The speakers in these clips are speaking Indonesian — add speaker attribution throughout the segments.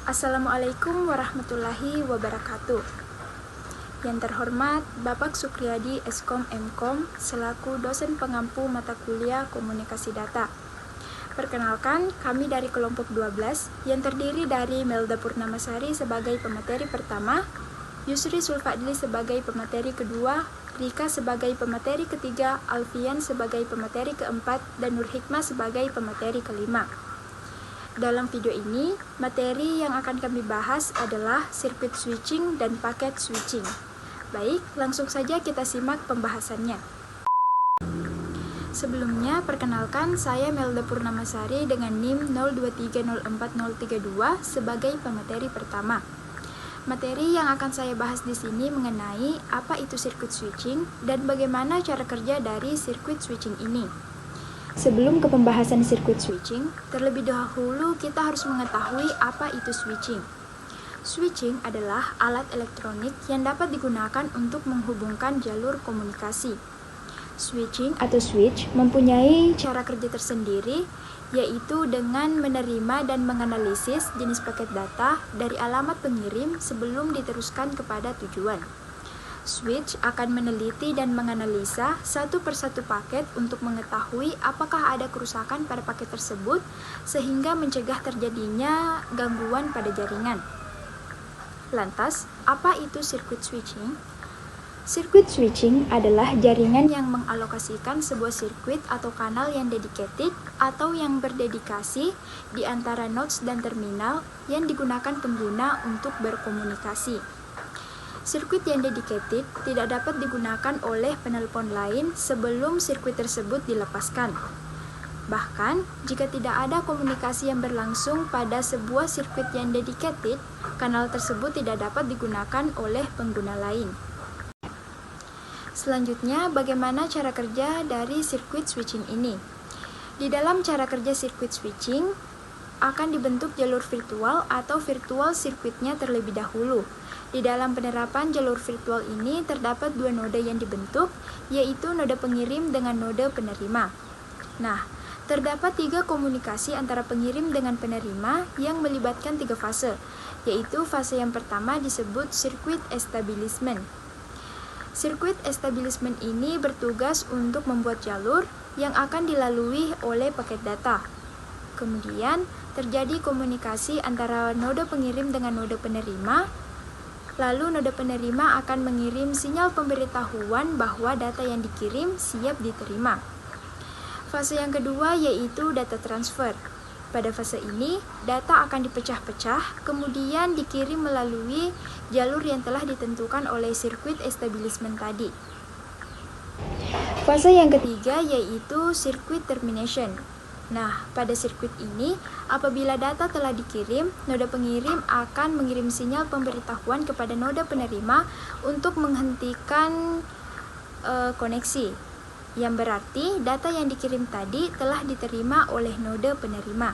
Speaker 1: Assalamualaikum warahmatullahi wabarakatuh. Yang terhormat Bapak Sukriyadi Eskom Mkom selaku dosen pengampu mata kuliah Komunikasi Data. Perkenalkan, kami dari kelompok 12 yang terdiri dari Melda Purnamasari sebagai pemateri pertama, Yusri Sulfadli sebagai pemateri kedua, Rika sebagai pemateri ketiga, Alfian sebagai pemateri keempat, dan Nur Hikmah sebagai pemateri kelima. Dalam video ini, materi yang akan kami bahas adalah sirkuit switching dan paket switching. Baik, langsung saja kita simak pembahasannya. Sebelumnya, perkenalkan saya Melda Purnamasari dengan NIM 0230432 sebagai pemateri pertama. Materi yang akan saya bahas di sini mengenai apa itu sirkuit switching dan bagaimana cara kerja dari sirkuit switching ini. Sebelum ke pembahasan sirkuit switching, terlebih dahulu kita harus mengetahui apa itu switching. Switching adalah alat elektronik yang dapat digunakan untuk menghubungkan jalur komunikasi. Switching atau switch mempunyai cara kerja tersendiri, yaitu dengan menerima dan menganalisis jenis paket data dari alamat pengirim sebelum diteruskan kepada tujuan. Switch akan meneliti dan menganalisa satu persatu paket untuk mengetahui apakah ada kerusakan pada paket tersebut sehingga mencegah terjadinya gangguan pada jaringan. Lantas, apa itu sirkuit switching? Sirkuit switching adalah jaringan yang mengalokasikan sebuah sirkuit atau kanal yang dedicated atau yang berdedikasi di antara nodes dan terminal yang digunakan pengguna untuk berkomunikasi. Sirkuit yang dedicated tidak dapat digunakan oleh penelpon lain sebelum sirkuit tersebut dilepaskan. Bahkan, jika tidak ada komunikasi yang berlangsung pada sebuah sirkuit yang dedicated, kanal tersebut tidak dapat digunakan oleh pengguna lain. Selanjutnya, bagaimana cara kerja dari sirkuit switching ini? Di dalam cara kerja sirkuit switching, akan dibentuk jalur virtual atau virtual sirkuitnya terlebih dahulu. Di dalam penerapan jalur virtual ini terdapat dua node yang dibentuk, yaitu node pengirim dengan node penerima. Nah, terdapat tiga komunikasi antara pengirim dengan penerima yang melibatkan tiga fase, yaitu fase yang pertama disebut sirkuit establishment. Sirkuit establishment ini bertugas untuk membuat jalur yang akan dilalui oleh paket data. Kemudian, terjadi komunikasi antara node pengirim dengan node penerima. Lalu node penerima akan mengirim sinyal pemberitahuan bahwa data yang dikirim siap diterima. Fase yang kedua yaitu data transfer. Pada fase ini, data akan dipecah-pecah, kemudian dikirim melalui jalur yang telah ditentukan oleh sirkuit establishment tadi. Fase yang ketiga yaitu sirkuit termination. Nah, pada sirkuit ini, apabila data telah dikirim, node pengirim akan mengirim sinyal pemberitahuan kepada node penerima untuk menghentikan koneksi, yang berarti data yang dikirim tadi telah diterima oleh node penerima.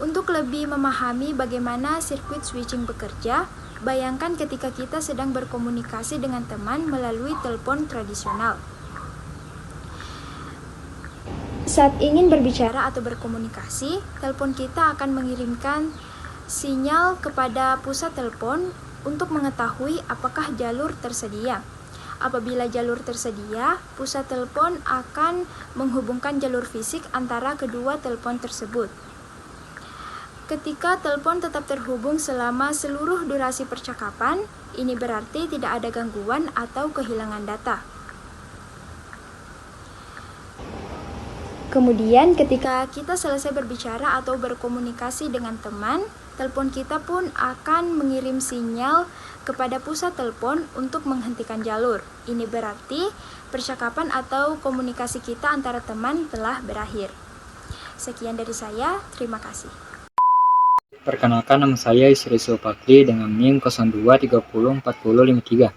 Speaker 1: Untuk lebih memahami bagaimana sirkuit switching bekerja, bayangkan ketika kita sedang berkomunikasi dengan teman melalui telepon tradisional. Saat ingin berbicara atau berkomunikasi, telepon kita akan mengirimkan sinyal kepada pusat telepon untuk mengetahui apakah jalur tersedia. Apabila jalur tersedia, pusat telepon akan menghubungkan jalur fisik antara kedua telepon tersebut. Ketika telepon tetap terhubung selama seluruh durasi percakapan, ini berarti tidak ada gangguan atau kehilangan data. Kemudian ketika kita selesai berbicara atau berkomunikasi dengan teman, telepon kita pun akan mengirim sinyal kepada pusat telepon untuk menghentikan jalur. Ini berarti percakapan atau komunikasi kita antara teman telah berakhir. Sekian dari saya, terima kasih.
Speaker 2: Perkenalkan, nama saya Yusri Sulfadli dengan NIM 02304053.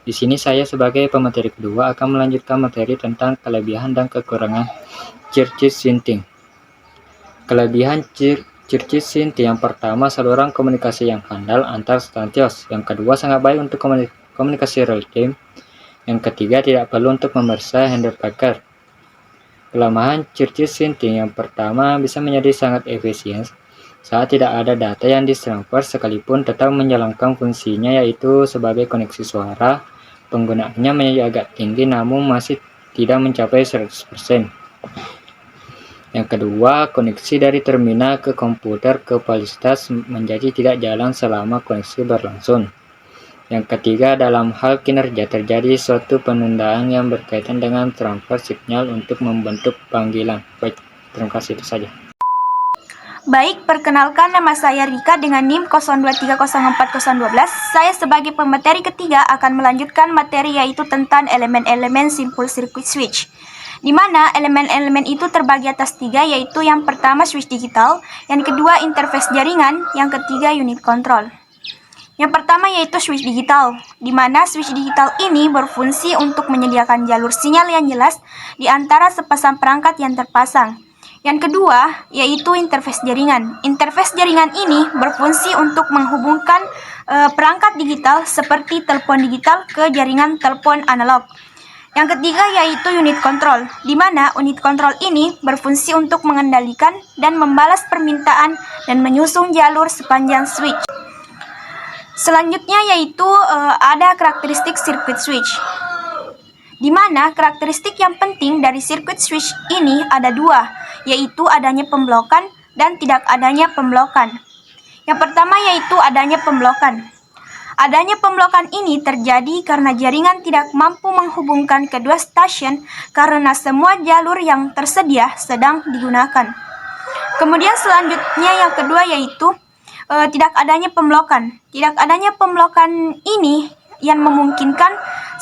Speaker 2: Di sini saya sebagai pemateri kedua akan melanjutkan materi tentang kelebihan dan kekurangan sirkuit switching. Kelebihan sirkuit switching yang pertama, saluran komunikasi yang handal antar stasiun. Yang kedua, sangat baik untuk komunikasi real time. Yang ketiga, tidak perlu untuk memeriksa handle packer. Kelemahan sirkuit switching yang pertama, bisa menjadi sangat efisien saat tidak ada data yang ditransfer sekalipun tetap menjalankan fungsinya, yaitu sebagai koneksi suara. Penggunaannya menjadi agak tinggi namun masih tidak mencapai 100%. Yang kedua, koneksi dari terminal ke komputer kapasitas menjadi tidak jalan selama koneksi berlangsung. Yang ketiga, dalam hal kinerja terjadi suatu penundaan yang berkaitan dengan transfer signal untuk membentuk panggilan. Baik, terima kasih, itu saja.
Speaker 1: Baik, perkenalkan nama saya Rika dengan NIM 02304012. Saya sebagai pemateri ketiga akan melanjutkan materi yaitu tentang elemen-elemen simple circuit switch. Di mana elemen-elemen itu terbagi atas 3, yaitu yang pertama switch digital, yang kedua interface jaringan, yang ketiga unit control. Yang pertama yaitu switch digital, di mana switch digital ini berfungsi untuk menyediakan jalur sinyal yang jelas di antara sepasang perangkat yang terpasang. Yang kedua yaitu interface jaringan. Interface jaringan ini berfungsi untuk menghubungkan perangkat digital seperti telepon digital ke jaringan telepon analog. Yang ketiga yaitu unit control, di mana unit control ini berfungsi untuk mengendalikan dan membalas permintaan dan menyusun jalur sepanjang switch. Selanjutnya yaitu ada karakteristik circuit switch, di mana karakteristik yang penting dari circuit switch ini ada 2, yaitu adanya pemblokan dan tidak adanya pemblokan. Yang pertama yaitu adanya pemblokan. Adanya pemblokan ini terjadi karena jaringan tidak mampu menghubungkan kedua stasiun karena semua jalur yang tersedia sedang digunakan. Kemudian selanjutnya yang kedua yaitu tidak adanya pemblokan. Tidak adanya pemblokan ini yang memungkinkan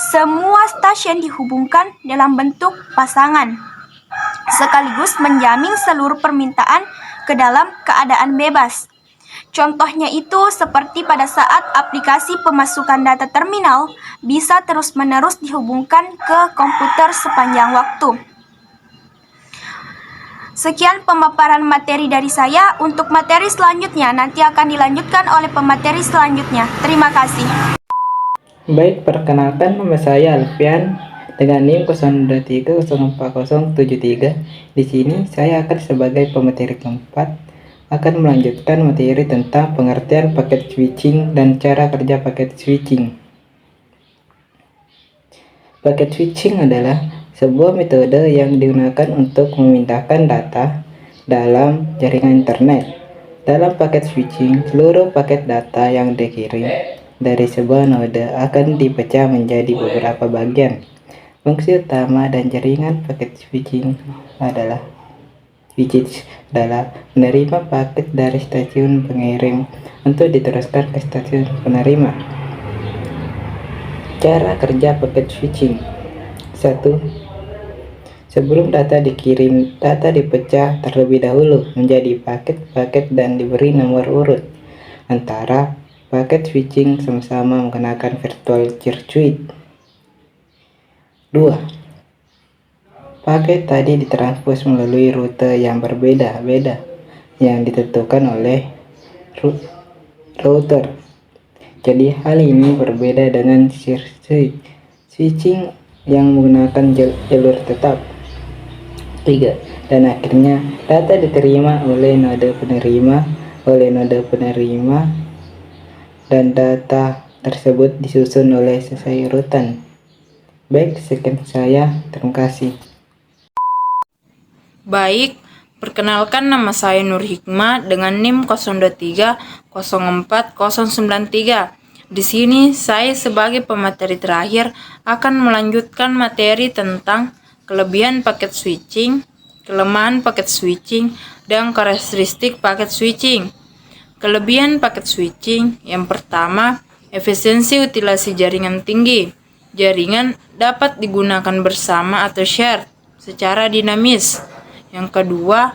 Speaker 1: semua stasiun dihubungkan dalam bentuk pasangan, sekaligus menjamin seluruh permintaan ke dalam keadaan bebas. Contohnya itu seperti pada saat aplikasi pemasukan data terminal bisa terus-menerus dihubungkan ke komputer sepanjang waktu. Sekian pemaparan materi dari saya. Untuk materi selanjutnya nanti akan dilanjutkan oleh pemateri selanjutnya. Terima kasih.
Speaker 3: Baik, perkenalkan nama saya Alfian dengan NIM 02304073. Di sini saya akan sebagai pemateri keempat akan melanjutkan materi tentang pengertian paket switching dan cara kerja paket switching. Paket switching adalah sebuah metode yang digunakan untuk memindahkan data dalam jaringan internet. Dalam paket switching, seluruh paket data yang dikirim dari sebuah node akan dipecah menjadi beberapa bagian. Fungsi utama dan jaringan paket switching adalah menerima paket dari stasiun pengirim untuk diteruskan ke stasiun penerima. Cara kerja paket switching. 1. Sebelum data dikirim, data dipecah terlebih dahulu menjadi paket-paket dan diberi nomor urut. Antara paket switching sama-sama menggunakan virtual circuit. 2. Paket tadi ditranspos melalui rute yang berbeda-beda yang ditentukan oleh router. Jadi hal ini berbeda dengan circuit switching yang menggunakan jalur tetap. 3. Dan akhirnya data diterima oleh node penerima dan data tersebut disusun oleh sesuai urutan. Baik, sekian saya. Terima kasih.
Speaker 4: Baik, perkenalkan nama saya Nur Hikmah dengan NIM 02304093. Di sini saya sebagai pemateri terakhir akan melanjutkan materi tentang kelebihan paket switching, kelemahan paket switching, dan karakteristik paket switching. Kelebihan paket switching yang pertama, efisiensi utilasi jaringan tinggi. Jaringan dapat digunakan bersama atau shared secara dinamis. Yang kedua,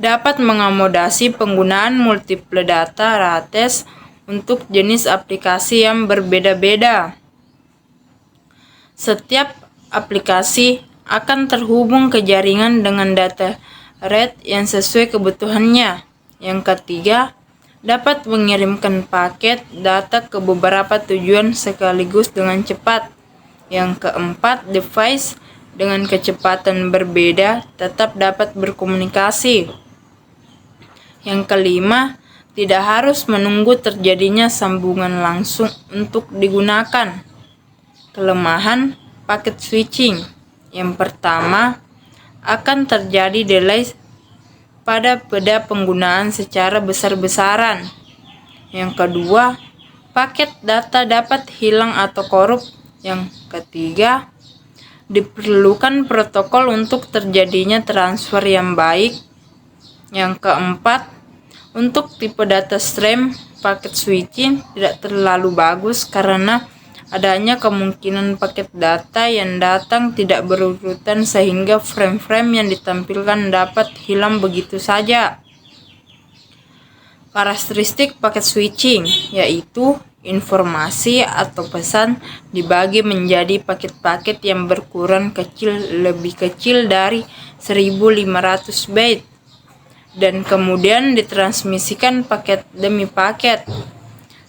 Speaker 4: dapat mengakomodasi penggunaan multiple data rates untuk jenis aplikasi yang berbeda-beda. Setiap aplikasi akan terhubung ke jaringan dengan data rate yang sesuai kebutuhannya. Yang ketiga, dapat mengirimkan paket data ke beberapa tujuan sekaligus dengan cepat. Yang keempat, device dengan kecepatan berbeda tetap dapat berkomunikasi. Yang kelima, tidak harus menunggu terjadinya sambungan langsung untuk digunakan. Kelemahan paket switching. Yang pertama, akan terjadi delay pada penggunaan secara besar-besaran. Yang kedua, paket data dapat hilang atau korup. Yang ketiga, diperlukan protokol untuk terjadinya transfer yang baik. Yang keempat, untuk tipe data stream, paket switching tidak terlalu bagus karena adanya kemungkinan paket data yang datang tidak berurutan sehingga frame-frame yang ditampilkan dapat hilang begitu saja. Karakteristik paket switching yaitu informasi atau pesan dibagi menjadi paket-paket yang berukuran lebih kecil dari 1500 byte dan kemudian ditransmisikan paket demi paket.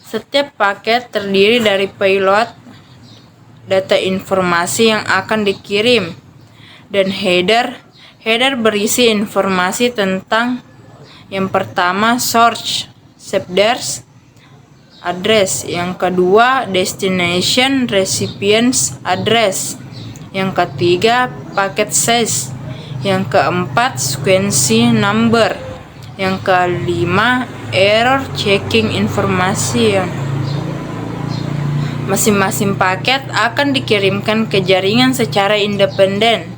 Speaker 4: Setiap paket terdiri dari payload, data informasi yang akan dikirim, dan header. Header berisi informasi tentang yang pertama source, senders, address. Yang kedua destination recipients address. Yang ketiga paket size. Yang keempat sequence number. Yang kelima error checking information. Masing-masing paket akan dikirimkan ke jaringan secara independen,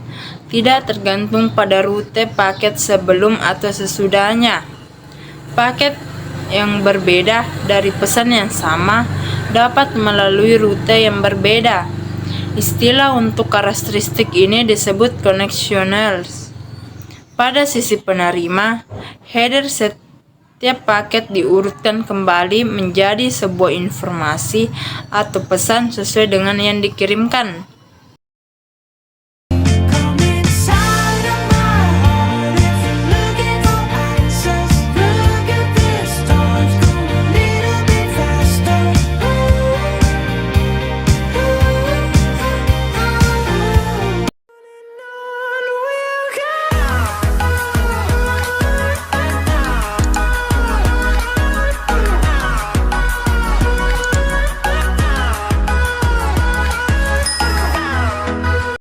Speaker 4: tidak tergantung pada rute paket sebelum atau sesudahnya. Paket yang berbeda dari pesan yang sama dapat melalui rute yang berbeda. Istilah untuk karakteristik ini disebut connectionals. Pada sisi penerima, header setiap paket diurutkan kembali menjadi sebuah informasi atau pesan sesuai dengan yang dikirimkan.